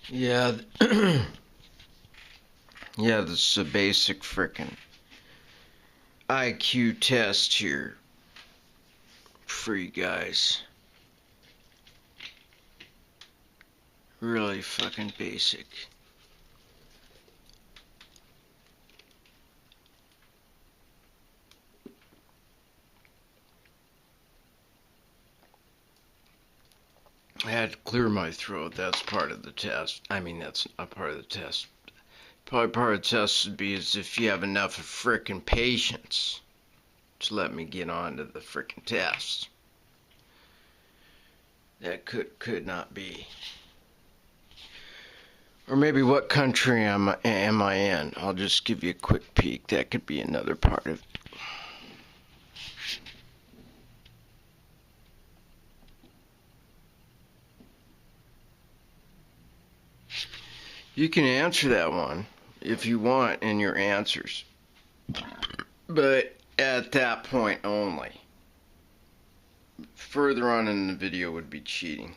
Yeah, yeah, this is a basic frickin' IQ test here for you guys. Really fucking basic. I had to clear my throat. That's part of the test. I mean, that's not part of the test. Probably part of the test would be as if you have enough of frickin' patience to let me get on to the frickin' test. That could not be. Or maybe what country am I in? I'll just give you a quick peek. That could be another part of it. You can answer that one if you want in your answers. But at that point only. Further on in the video would be cheating.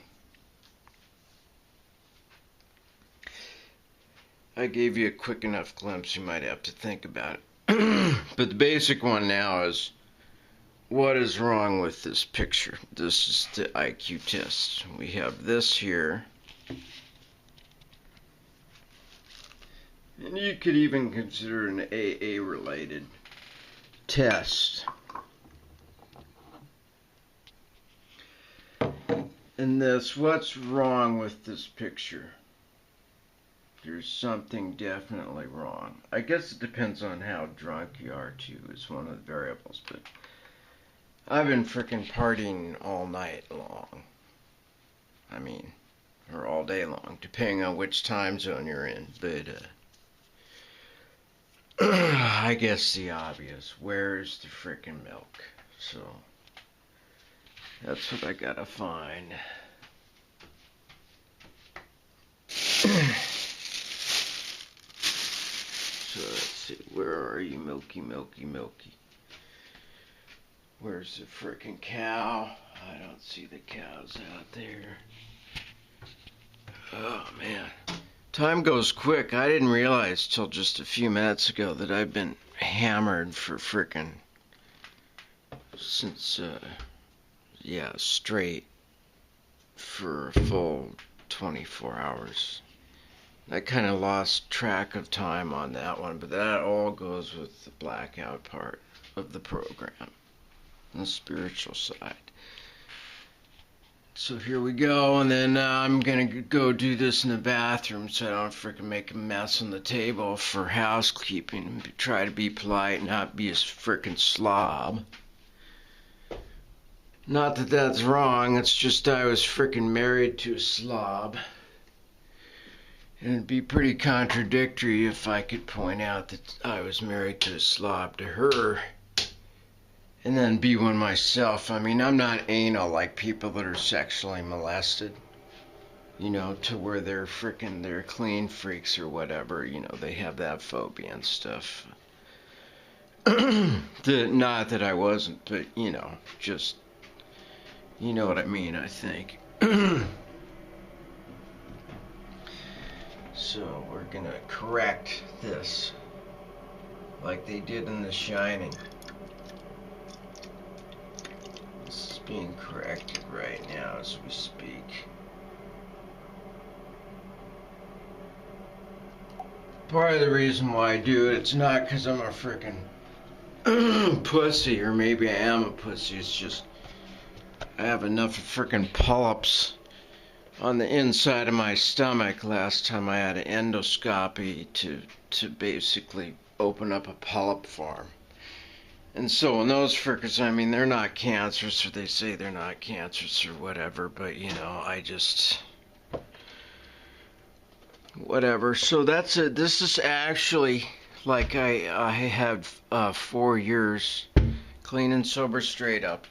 I gave you a quick enough glimpse, you might have to think about it. But the basic one now is, what is wrong with this picture? This is the IQ test. We have this here. And you could even consider an AA related test. And this, what's wrong with this picture? There's something definitely wrong. I guess it depends on how drunk you are too, is one of the variables, but I've been frickin' partying all night long. I mean, or all day long, depending on which time zone you're in, but I guess the obvious, where's the frickin' milk? So, that's what I gotta find. So let's see, where are you, Milky, Milky, Milky? Where's the frickin' cow? I don't see the cows out there. Oh man, time goes quick. I didn't realize till just a few minutes ago that I've been hammered for frickin' since, straight for a full 24 hours. I kind of lost track of time on that one, but that all goes with the blackout part of the program, the spiritual side. So here we go, and then I'm gonna go do this in the bathroom so I don't freaking make a mess on the table for housekeeping. Try to be polite, not be a freaking slob. Not that that's wrong, it's just I was freaking married to a slob. And it'd be pretty contradictory if I could point out that I was married to a slob to her and then be one myself. I mean, I'm not anal like people that are sexually molested, you know, to where they're clean freaks or whatever, you know, they have that phobia and stuff. Not that I wasn't, but, you know, just, you know what I mean, I think. So we're gonna correct this like they did in The Shining. This is being corrected right now as we speak. Part of the reason why I do it, it's not because I'm a frickin' pussy, or maybe I am a pussy, it's just I have enough frickin' polyps on the inside of my stomach last time I had an endoscopy to basically open up a polyp farm. And so in those frickers, I mean, they're not cancerous, or they say they're not cancerous or whatever, but you know, I just whatever. So that's it. This is actually like I had 4 years clean and sober straight up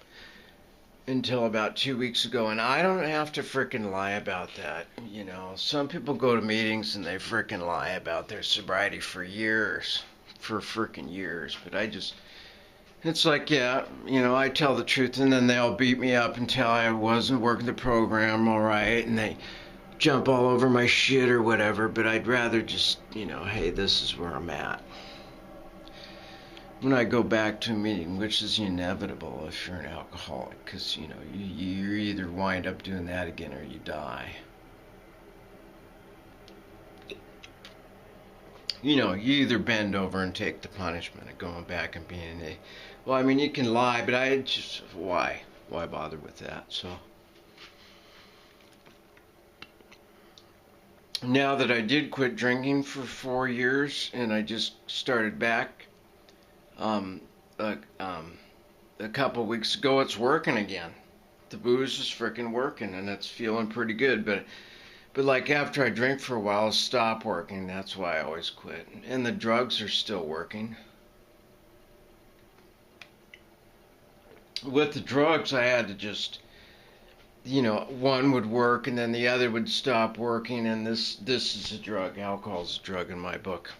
until about 2 weeks ago, and I don't have to frickin' lie about that, you know. Some people go to meetings and they frickin' lie about their sobriety for years, but I just, it's like, yeah, you know, I tell the truth, and then they'll beat me up until I wasn't working the program all right, and they jump all over my shit or whatever, but I'd rather just, hey, this is where I'm at. When I go back to a meeting, which is inevitable if you're an alcoholic, because, you either wind up doing that again or you die. You either bend over and take the punishment of going back and being well, I mean, you can lie, but why bother with that? So now that I did quit drinking for 4 years and I just started back, a couple weeks ago, it's working again. The booze is freaking working, and it's feeling pretty good. But like after I drink for a while, it'll stop working. That's why I always quit. And the drugs are still working. With the drugs, I had to just, one would work and then the other would stop working. And this is a drug. Alcohol is a drug in my book.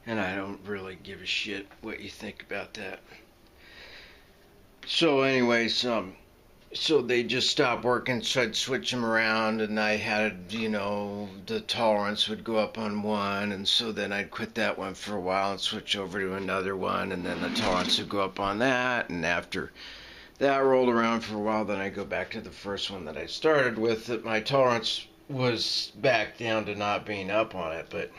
And I don't really give a shit what you think about that. So anyways, so they just stopped working, so I'd switch them around, and I had, the tolerance would go up on one, and so then I'd quit that one for a while and switch over to another one, and then the tolerance would go up on that, and after that rolled around for a while, then I'd go back to the first one that I started with, that my tolerance was back down to not being up on it, but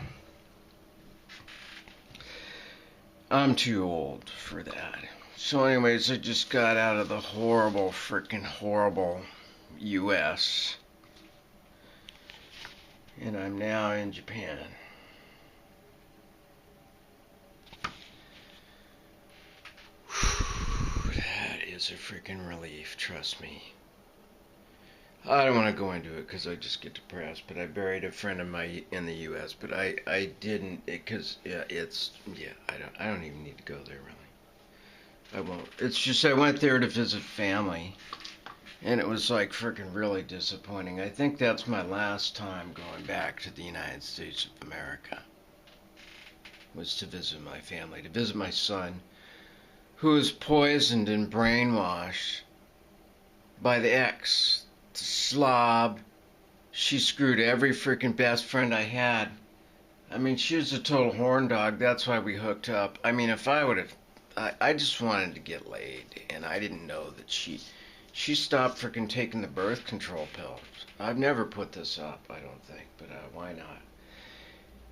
I'm too old for that. So anyways, I just got out of the freaking horrible U.S. And I'm now in Japan. That is a freaking relief, trust me. I don't want to go into it because I just get depressed, but I buried a friend of mine in the U.S., but I didn't, because, I don't even need to go there, really. I won't. It's just I went there to visit family, and it was like freaking really disappointing. I think that's my last time going back to the United States of America, was to visit my family, to visit my son, who was poisoned and brainwashed by the ex, the slob. She screwed every freaking best friend I had. I mean, she was a total horn dog. That's why we hooked up. I mean, if I would have, I just wanted to get laid, and I didn't know that she stopped freaking taking the birth control pills. I've never put this up, I don't think, but why not?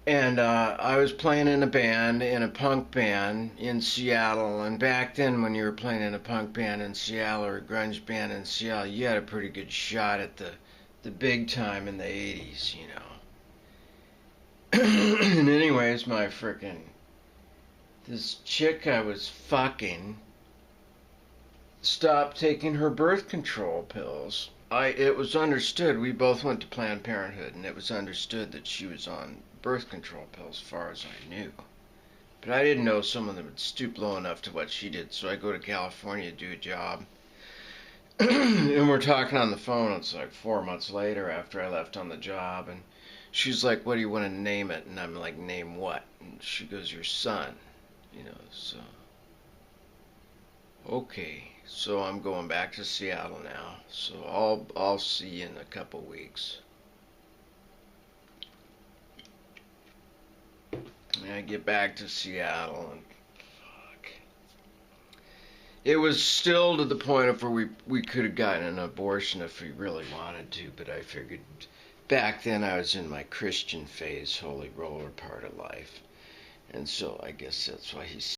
And I was playing in a punk band in Seattle, and back then when you were playing in a punk band in Seattle or a grunge band in Seattle, you had a pretty good shot at the big time in the 80s, And anyways, this chick I was fucking stopped taking her birth control pills. It was understood, we both went to Planned Parenthood, and it was understood that she was on birth control pills, as far as I knew. But I didn't know some of them would stoop low enough to what she did, so I go to California to do a job. And we're talking on the phone. It's like 4 months later after I left on the job, and she's like, what do you want to name it? And I'm like, name what? And she goes, your son. So okay, so I'm going back to Seattle now, so I'll see you in a couple weeks. And I get back to Seattle, and fuck, it was still to the point of where we could have gotten an abortion if we really wanted to, but I figured back then I was in my Christian phase, holy roller part of life. And so I guess that's why he's